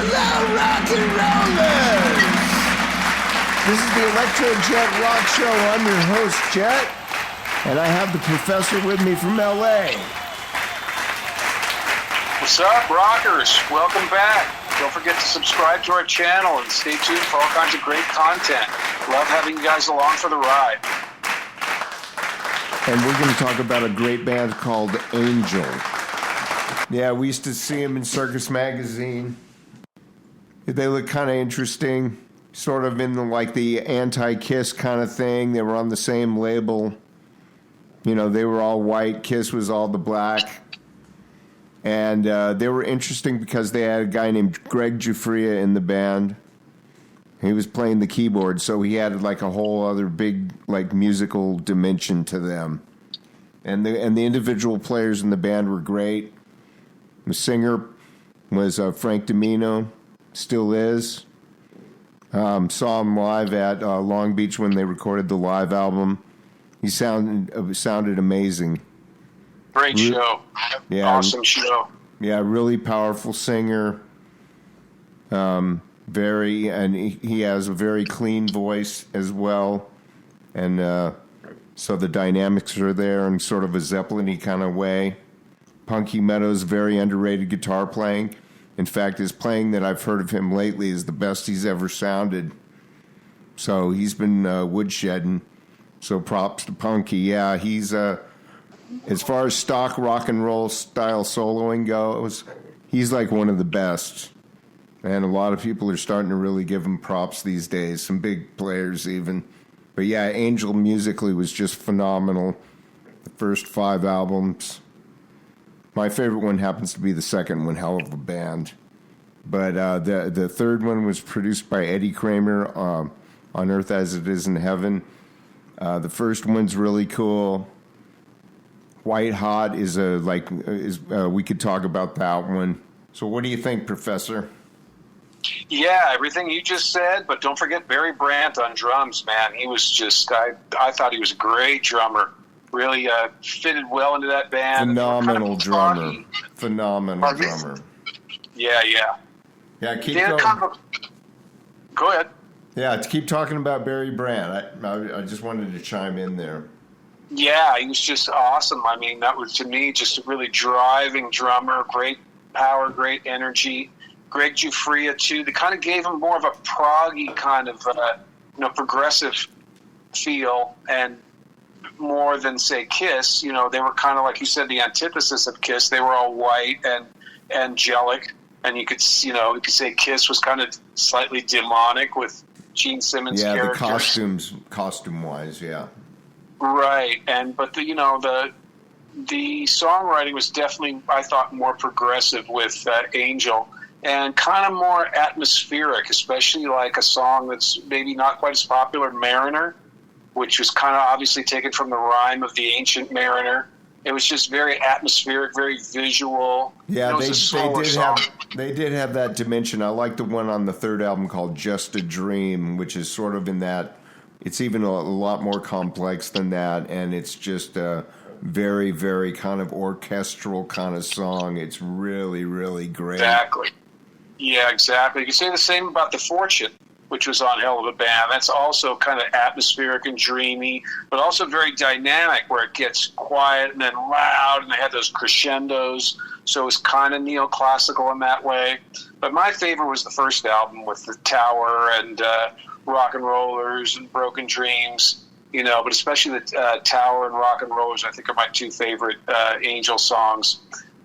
Hello, rock and rollers! This is the ElectroJet Rock Show. I'm your host, Jett, and I have the professor with me from LA. What's up, rockers? Welcome back. Don't forget to subscribe to our channel and stay tuned for all kinds of great content. Love having you guys along for the ride. And we're going to talk about a great band called Angel. Yeah, we used to see them in Circus Magazine. They look kind of interesting, sort of in the anti-Kiss kind of thing. They were on the same label. You know, they were all white. Kiss was all the black. And they were interesting because they had a guy named Gregg Giuffria in the band. He was playing the keyboard, so he had like a whole other big musical dimension to them. And the individual players in the band were great. The singer was Frank Dimino, still is. Saw him live at Long Beach when they recorded the live album. He sounded amazing. Great show. Yeah, awesome show. Yeah, really powerful singer. And he has a very clean voice as well. And so the dynamics are there in sort of a Zeppelin-y kind of way. Punky Meadows, very underrated guitar playing. In fact, his playing that I've heard of him lately is the best he's ever sounded. So he's been woodshedding. So props to Punky. Yeah, he's... as far as stock rock and roll style soloing goes, he's like one of the best. And a lot of people are starting to really give him props these days, some big players even. But yeah, Angel musically was just phenomenal. The first 5 albums. My favorite one happens to be the second one, Helluva Band. But the third one was produced by Eddie Kramer, On Earth as It Is in Heaven. The first one's really cool. White Hot is we could talk about that one. So what do you think, Professor? Yeah, everything you just said, but don't forget Barry Brandt on drums, man. He was just, I thought he was a great drummer. Really fitted well into that band. Phenomenal drummer. Phenomenal drummer. Yeah. Yeah, keep going. Go ahead. Yeah, to keep talking about Barry Brandt. I just wanted to chime in there. Yeah, he was just awesome. I mean, that was, to me, just a really driving drummer, great power, great energy. Gregg Giuffria, too. They kind of gave him more of a proggy kind of, progressive feel, and more than, say, Kiss. You know, they were kind of, like you said, the antithesis of Kiss. They were all white and angelic, and you could say Kiss was kind of slightly demonic with Gene Simmons' characters. Yeah, the costume-wise, yeah. Right, but the songwriting was definitely, I thought, more progressive with Angel, and kind of more atmospheric, especially like a song that's maybe not quite as popular, Mariner, which was kind of obviously taken from the rhyme of the ancient mariner. It was just very atmospheric, very visual. Yeah, they did have that dimension. I like the one on the third album called Just a Dream, which is sort of in that. It's even a lot more complex than that, and it's just a very, very kind of orchestral kind of song. It's really, really great. Exactly. Yeah, exactly. You can say the same about The Fortune, which was on Helluva Band. That's also kind of atmospheric and dreamy, but also very dynamic, where it gets quiet and then loud, and they had those crescendos. So it was kind of neoclassical in that way. But my favorite was the first album with the Tower and Rock and Rollers and Broken Dreams, but especially the Tower and Rock and Rollers, I think, are my 2 favorite Angel songs.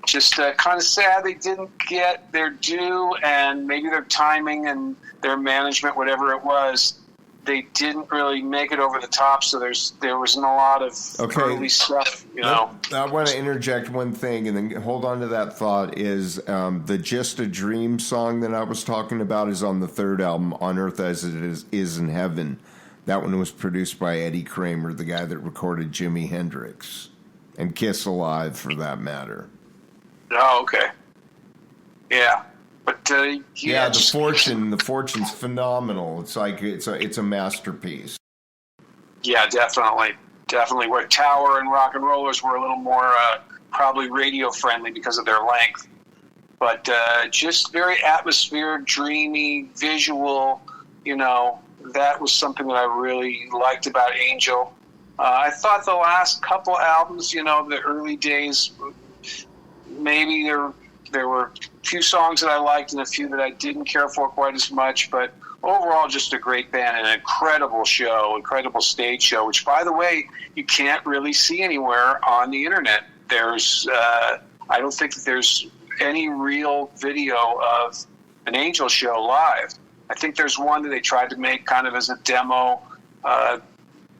Just kind of sad they didn't get their due, and maybe their timing and their management, whatever it was, they didn't really make it over the top, so there wasn't a lot of early stuff, I want to interject one thing, and then hold on to that thought, is the Just a Dream song that I was talking about is on the third album, On Earth as It Is in Heaven. That one was produced by Eddie Kramer, the guy that recorded Jimi Hendrix, and Kiss Alive, for that matter. Oh, okay. Yeah. But the Fortune's phenomenal. It's like it's a masterpiece. Yeah, definitely. Where Tower and Rock and Rollers were a little more probably radio friendly because of their length. but just very atmospheric, dreamy, visual. That was something that I really liked about Angel. I thought the last couple albums, the early days, maybe there were a few songs that I liked and a few that I didn't care for quite as much, but overall just a great band and an incredible show, incredible stage show, which, by the way, you can't really see anywhere on the internet. There's, I don't think that there's any real video of an Angel show live. I think there's one that they tried to make kind of as a demo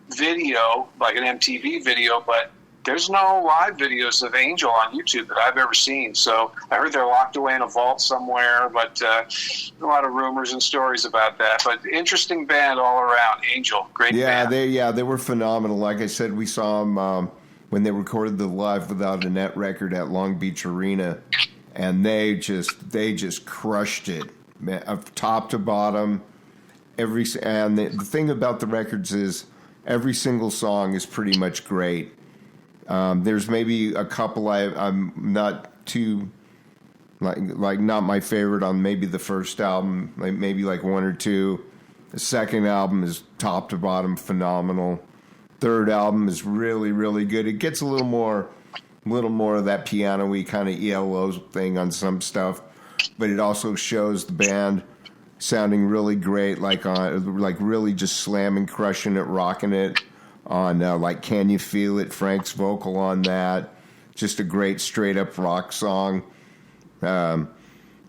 video, like an MTV video, but there's no live videos of Angel on YouTube that I've ever seen. So I heard they're locked away in a vault somewhere, but a lot of rumors and stories about that. But interesting band all around. Angel, great band. They were phenomenal. Like I said, we saw them when they recorded the Live Without a Net record at Long Beach Arena, and they just crushed it, top to bottom. And the thing about the records is every single song is pretty much great. There's maybe a couple I'm not too like not my favorite on maybe the first album, maybe like one or two. The second album is top to bottom phenomenal. Third album is really, really good. It gets a little more of that piano-y kind of ELO thing on some stuff, but it also shows the band sounding really great, like really just slamming, crushing it, rocking it on like Can You Feel It? Frank's vocal on that. Just a great straight up rock song. So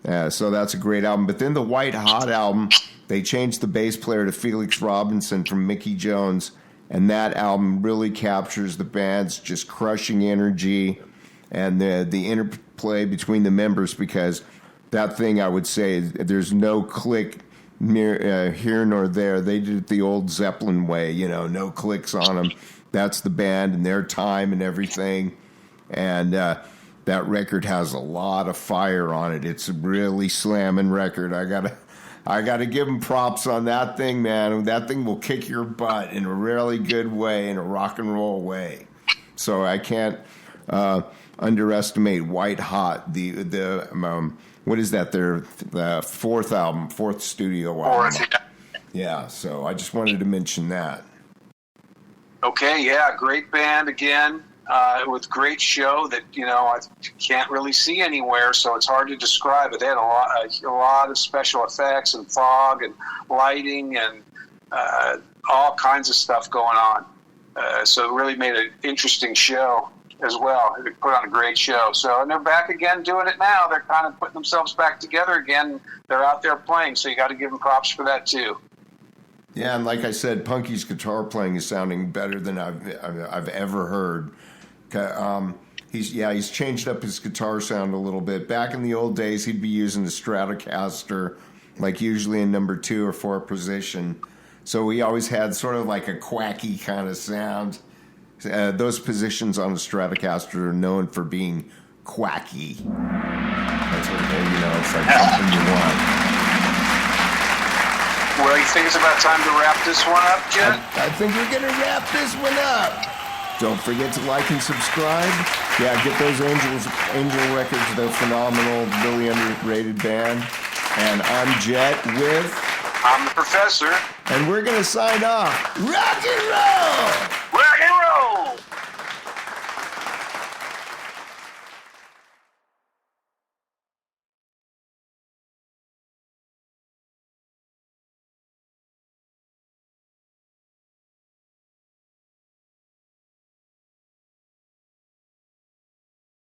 that's a great album. But then the White Hot album, they changed the bass player to Felix Robinson from Mickey Jones, and that album really captures the band's just crushing energy and the interplay between the members, because that thing, I would say, there's no click near here nor there. They did it the old Zeppelin way, no clicks on them. That's the band and their time and everything. And that record has a lot of fire on it. It's a really slamming record. I gotta give them props on that thing, man. That thing will kick your butt in a really good way, in a rock and roll way. So I can't underestimate White Hot. The what is that? Their fourth studio album. Yeah. So I just wanted to mention that. Okay. Yeah. Great band again. With great show that I can't really see anywhere, so it's hard to describe it. They had a lot of special effects and fog and lighting and all kinds of stuff going on. So it really made an interesting show as well. They put on a great show. So, and they're back again doing it now. They're kind of putting themselves back together again. They're out there playing, so you got to give them props for that too. Yeah, and like I said, Punky's guitar playing is sounding better than I've ever heard. He's changed up his guitar sound a little bit. Back in the old days, he'd be using the Stratocaster, like usually in number 2 or 4 position. So he always had sort of like a quacky kind of sound. Those positions on the Stratocaster are known for being quacky. That's what it's like something you want. Well, you think it's about time to wrap this one up, Jett? I think we're going to wrap this one up. Don't forget to like and subscribe. Yeah, get those Angel records. They're phenomenal, really underrated band. And I'm Jett with... I'm the Professor. And we're going to sign off. Rock and roll!